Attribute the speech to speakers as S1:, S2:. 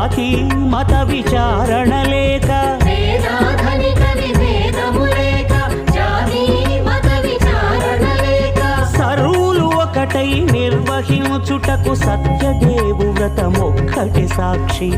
S1: జాతి మత విచారణ లేక సర్వులు ఒకటై నిర్వహించుటకు సత్యదేవు వ్రతమొక్కటి సాక్షి.